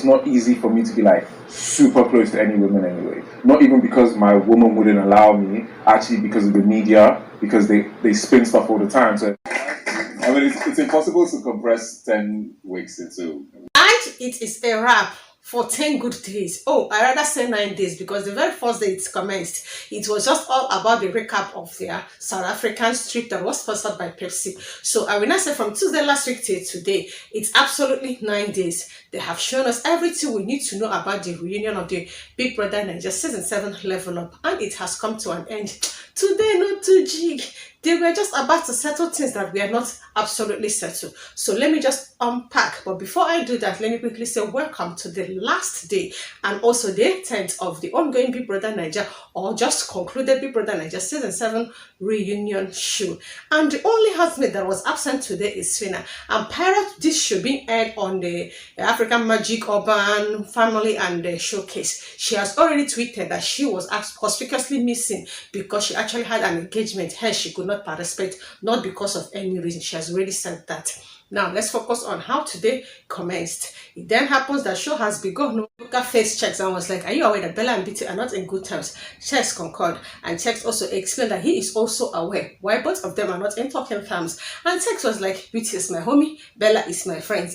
It's not easy for me to be like super close to any women anyway. Not even because my woman wouldn't allow me, actually because of the media, because they spin stuff all the time. So I mean, it's impossible to compress 10 weeks into. And it is a wrap for 10 good days. Oh, I rather say 9 days, because the very first day it commenced, it was just all about the recap of their South African trip that was sponsored by Pepsi. So I will not say from Tuesday last week till today, it's absolutely 9 days. They have shown us everything we need to know about the reunion of the Big Brother Naija Season 7 Level Up, and it has come to an end. Today, not too jig. They were just about to settle things that we are not absolutely settled. So let me just unpack. But before I do that, let me quickly say welcome to the last day and also day 10th of the ongoing Big Brother Naija, or just concluded Big Brother Naija Season 7 reunion show. And the only housemate that was absent today is PHYNA. And prior to this show being aired on the African Magic Urban Family and Showcase, she has already tweeted that she was conspicuously missing because she actually had an engagement. Hence, she could not participate, not because of any reason. She has already said that. Now let's focus on how today commenced. It then happens that show has begun. Luca faced Sheggz and was like, "Are you aware that Bella and Beauty are not in good terms?" Sheggz concurred, and Sheggz also explained that he is also aware why both of them are not in talking terms. And Sheggz was like, "Beauty is my homie, Bella is my friend.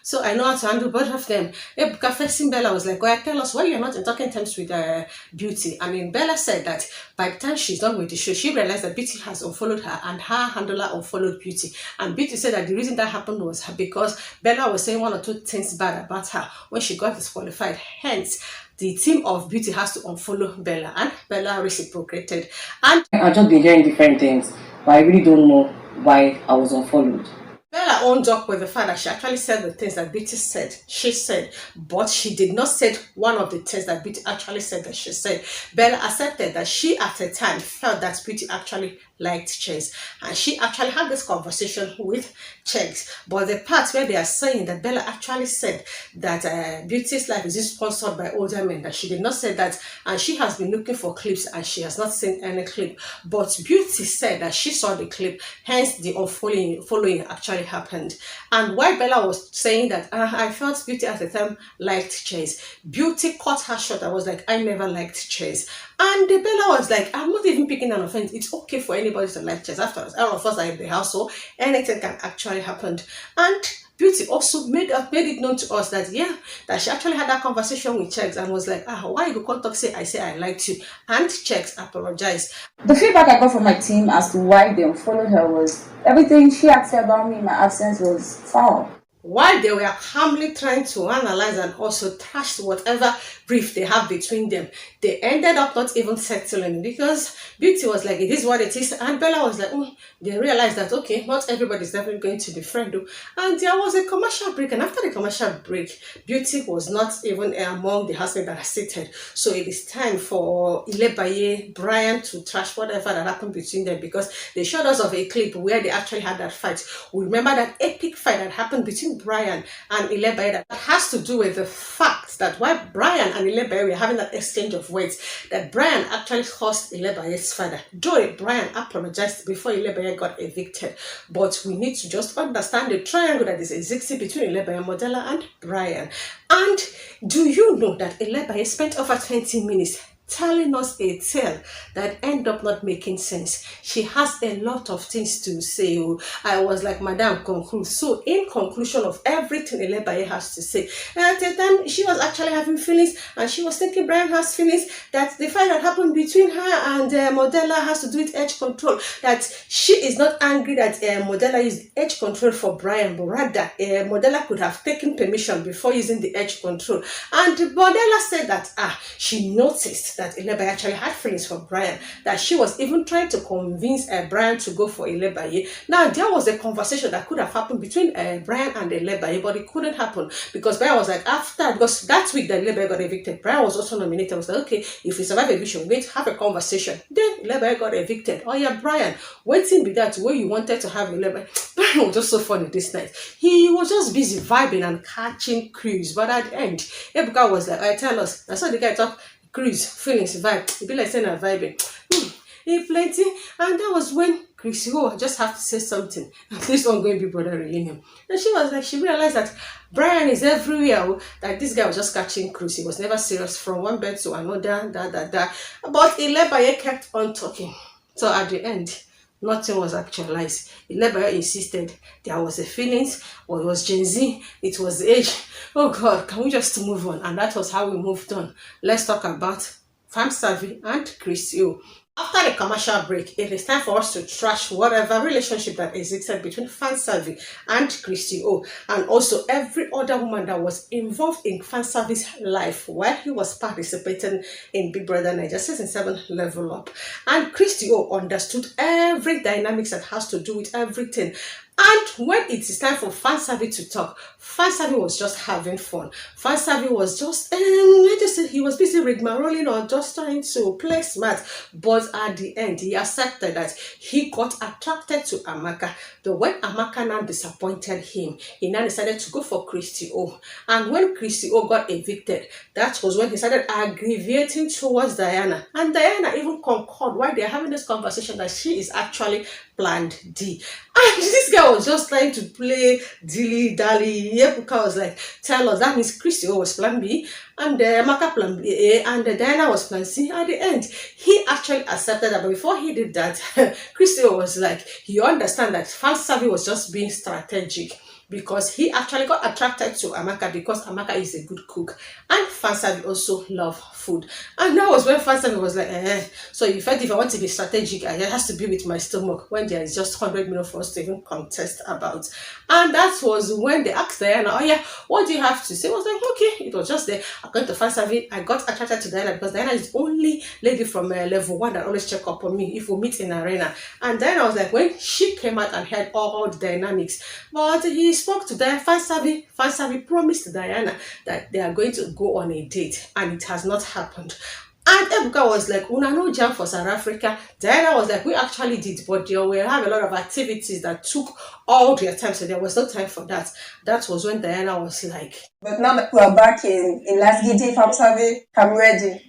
So I know how to handle both of them." Ebuka facing Bella was like, "Well, tell us why you're not in talking terms with Beauty." I mean, Bella said that by the time she's done with the show, she realized that Beauty has unfollowed her and her handler unfollowed Beauty. And Beauty said that the reason that happened was because Bella was saying one or two things bad about her when she got disqualified. Hence, the team of Beauty has to unfollow Bella, and Bella reciprocated. And I've just been hearing different things, but I really don't know why I was unfollowed. Bella owned up with the fact that she actually said the things that Beauty said. She said, but she did not say one of the things that Beauty actually said that she said. Bella accepted that she at the time felt that Beauty actually liked Sheggz, and she actually had this conversation with Sheggz. But the part where they are saying that Bella actually said that Beauty's life is sponsored by older men, that she did not say that, and she has been looking for clips and she has not seen any clip. But Beauty said that she saw the clip, hence the unfollowing actually happened. And while Bella was saying that I felt Beauty at the time liked Sheggz, Beauty cut her short. I was like, "I never liked Sheggz." And Bella was like, "I'm not even picking an offense. It's okay for anybody to like Sheggz. After all of us are in the house, so anything can actually happen." And Beauty also made it known to us that that she actually had that conversation with Sheggz and was like, "Why you go talk say I say I liked you?" And Sheggz apologized. The feedback I got from my team as to why they unfollowed her was everything she had said about me in my absence was foul. While they were calmly trying to analyze and also trash whatever brief they have between them, they ended up not even settling, because Beauty was like, "It is what it is," and Bella was like, they realized that, okay, not everybody is definitely going to be friend. And there was a commercial break, and after the commercial break, Beauty was not even among the husbands that are seated. So it is time for Ilebaye, Brian to trash whatever that happened between them, because they showed us of a clip where they actually had that fight. We remember that epic fight that happened between Brian and Ilebaye that has to do with the fact that while Brian and Ilebaye were having that exchange of words, that Brian actually caused Ilebaye's father. Though Brian apologized before Ilebaye got evicted, but we need to just understand the triangle that is existing between Ilebaye, Modella, and Brian. And do you know that Ilebaye spent over 20 minutes telling us a tale that end up not making sense? She has a lot of things to say. I was like, "Madam, conclude." So in conclusion of everything Ilebaye has to say, at the time she was actually having feelings, and she was thinking Brian has feelings, that the fight that happened between her and Modella has to do with edge control, that she is not angry that Modella used edge control for Brian, but rather Modella could have taken permission before using the edge control. And Modella said that she noticed that Ilebaye actually had feelings for Brian, that she was even trying to convince Brian to go for Ilebaye. Now, there was a conversation that could have happened between Brian and Ilebaye, but it couldn't happen because Brian was like, because that week that Ilebaye got evicted, Brian was also nominated. I was like, okay, if we survive eviction, we're going to have a conversation. Then Ilebaye got evicted. Oh yeah, Brian, waiting be that way you wanted to have Ilebaye. Brian was just so funny this night. He was just busy vibing and catching crews, but at the end, Ebuka was like, tell us. I saw the guy talk cruise, feelings, vibe. It be like saying a vibing. He plenty, and that was when Chrissy, oh, I just have to say something. This ongoing Big Brother reunion. And she was like, she realized that Brian is everywhere. Oh, that this guy was just catching cruise. He was never serious from one bed to another. But Bbnaija kept on talking. So at the end, nothing was actualized. Bbnaija insisted there was a feelings, or it was Gen Z, it was age. Oh God, can we just move on? And that was how we moved on. Let's talk about Famsavi and Chrissy O. After the commercial break, it is time for us to trash whatever relationship that existed between Famsavi and Chrissy O, and also every other woman that was involved in Famsavi's life while he was participating in Big Brother Naija Season 7 Level Up. And Chrissy O understood every dynamics that has to do with everything. And when it is time for Famsavi to talk, Famsavi was just having fun. Famsavi was just, let's just say he was busy rigmaroling or just trying to play smart. But at the end, he accepted that he got attracted to Amaka. But when Amaka now disappointed him, he now decided to go for Chrissy O. And when Chrissy O got evicted, that was when he started aggravating towards Diana. And Diana even concurred while they're having this conversation that she is actually planned D. And this guy was just trying to play dilly-dally. Ebuka was like, tell us, that means Chrissy O was plan B, and Amaka plan A, and Diana was plan C. At the end, he actually accepted that, but before he did that, Chrissy O was like, you understand that Famsavi was just being strategic, because he actually got attracted to Amaka because Amaka is a good cook, and Famsavi also love food. And that was when Famsavi was like, so in fact, if I want to be strategic, it has to be with my stomach, when there is just 100 million for us to even contest about. And that was when they asked Diana, oh yeah, what do you have to say? I was like, okay, it was just there. According to Famsavi, I got attracted to Diana because Diana is the only lady from level 1 that always check up on me if we meet in arena. And then I was like, when she came out and heard all the dynamics, but he spoke to Diana. Famsavi promised Diana that they are going to go on a date, and it has not happened. And Ebuka was like, una no jam for South Africa. Diana was like, we actually did, but they will have a lot of activities that took all their time, so there was no time for that. That was when Diana was like, but now that we're back in Las Gidi, Famsavi, I'm ready.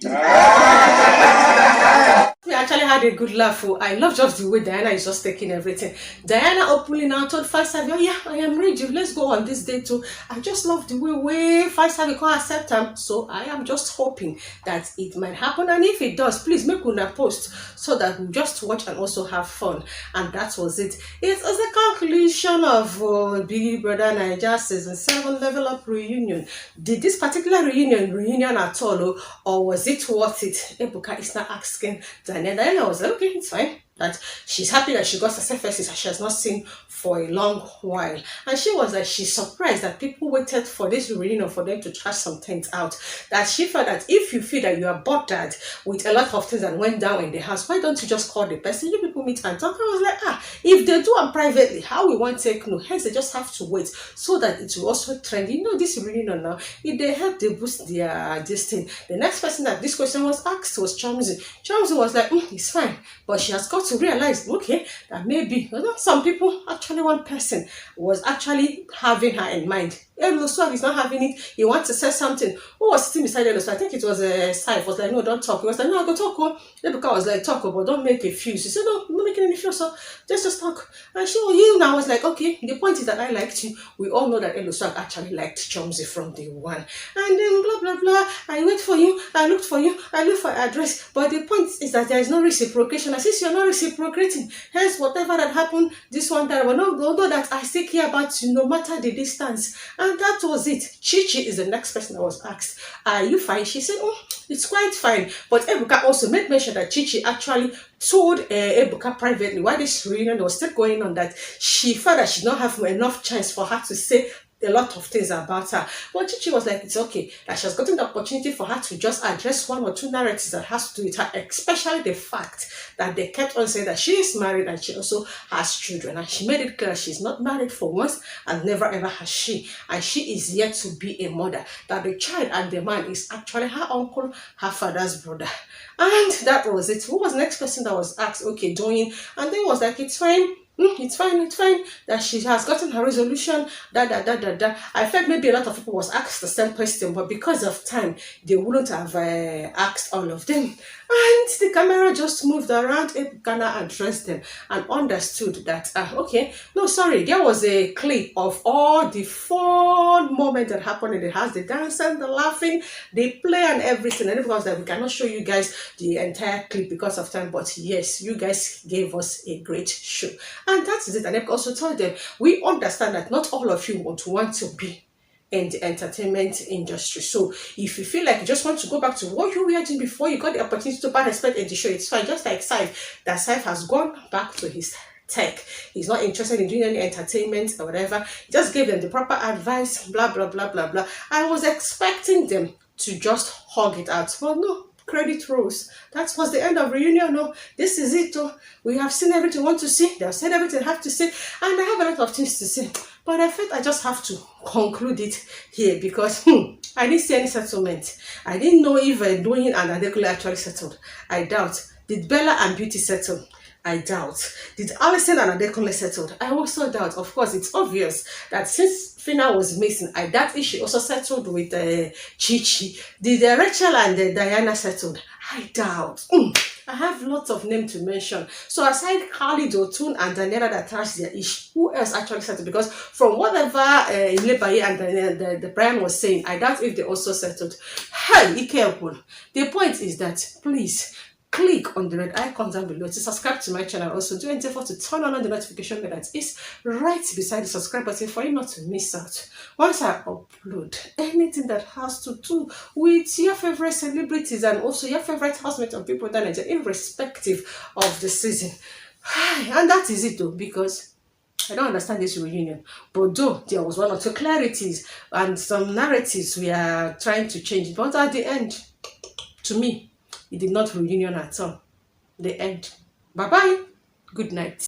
We actually had a good laugh. I love just the way Diana is just taking everything. Diana openly now told Famsavi, oh yeah, I am ready. Let's go on this date too. I just love the way Famsavi can accept him. So I am just hoping that it might happen. And if it does, please make una post so that we just watch and also have fun. And that was it. It was the conclusion of Big Brother Naija Season 7 Level Up reunion. Did this particular reunion at all, or was it worth it? Ebuka is not asking Diana was like, okay, it's fine. That she's happy that she got success faces that she has not seen for a long while. And she was like, she's surprised that people waited for this reunion for them to trash some things out. That she felt that if you feel that you are bothered with a lot of things that went down in the house, why don't you just call the person? You people meet and talk. I was like, if they do them privately, how we want to take no? Hence, they just have to wait so that it will also trend. You know, this reunion now, if they help, they boost their this thing. The next person that this question was asked was CHOMZY. CHOMZY was like, it's fine, but she has got to realize, okay, that maybe some people, actually one person was actually having her in mind. ELOSWAG is not having it. He wants to say something. Who was sitting beside ELOSWAG? I think it was Saif. Was like, no, don't talk. He was like, no, I go talk. Ebuka was like, talk, but don't make a fuse. He said, no, I'm not making any fuse, so just talk. And you now was like, okay, the point is that I liked you. We all know that ELOSWAG actually liked CHOMZY from day one. And then blah, blah, blah. I wait for you. I looked for you. I looked for your address. But the point is that there is no reciprocation. And since you're not reciprocating, hence whatever that happened, this one, that one, although that I still care about you no matter the distance. And that was it. Chichi is the next person that was asked, are you fine? She said, it's quite fine. But Ebuka also made mention that Chichi actually told Ebuka privately while this reunion was still going on that she felt that she did not have enough chance for her to say a lot of things about her. But Chichi was like, it's okay, that she has gotten the opportunity for her to just address one or two narratives that has to do with her, especially the fact that they kept on saying that she is married and she also has children. And she made it clear she's not married for once and never ever has she. And she is yet to be a mother. That the child and the man is actually her uncle, her father's brother. And that was it. Who was the next person that was asked? Okay, DOYIN. And then was like, it's fine. It's fine, that she has gotten her resolution, I felt maybe a lot of people was asked the same question, but because of time, they wouldn't have asked all of them. And the camera just moved around, Ghana addressed them and understood that, okay, no, sorry, there was a clip of all the fun moments that happened in the house, the dancing, the laughing, the play and everything. And of course, that we cannot show you guys the entire clip because of time, but yes, you guys gave us a great show. And that is it. And I also told them, we understand that not all of you want to be in the entertainment industry. So if you feel like you just want to go back to what you were doing before you got the opportunity to participate in the show, it's fine. Just like Saif, that Saif has gone back to his tech. He's not interested in doing any entertainment or whatever. He just gave them the proper advice, blah, blah, blah, blah, blah. I was expecting them to just hug it out. But no, credit rolls. That was the end of reunion. No, this is it. Oh. We have seen everything we want to see. They have said everything they have to say. And I have a lot of things to say. But I felt I just have to conclude it here because I didn't see any settlement. I didn't know if DOYIN and ADEKUNLE actually settled. I doubt. Did Bella and Beauty settle? I doubt. Did ALLYSYN and ADEKUNLE settled? I also doubt. Of course, it's obvious that since PHYNA was missing, I doubt if she also settled with Chi. Did Rachel and Diana settled? I doubt. I have lots of names to mention. So aside Carly, Dotun, and Daniela that trashed their ish, who else actually settled? Because from whatever Lebaye and the Brian was saying, I doubt if they also settled. Hey, be careful. The point is that, please, click on the red icon down below to subscribe to my channel. Also, do endeavor to turn on the notification bell that is right beside the subscribe button for you not to miss out. Once I upload anything that has to do with your favorite celebrities and also your favorite housemates and people that are irrespective of the season. And that is it though, because I don't understand this reunion. But though there was one or two clarities and some narratives we are trying to change, but at the end, to me, it did not reunion at all. The end. Bye-bye. Good night.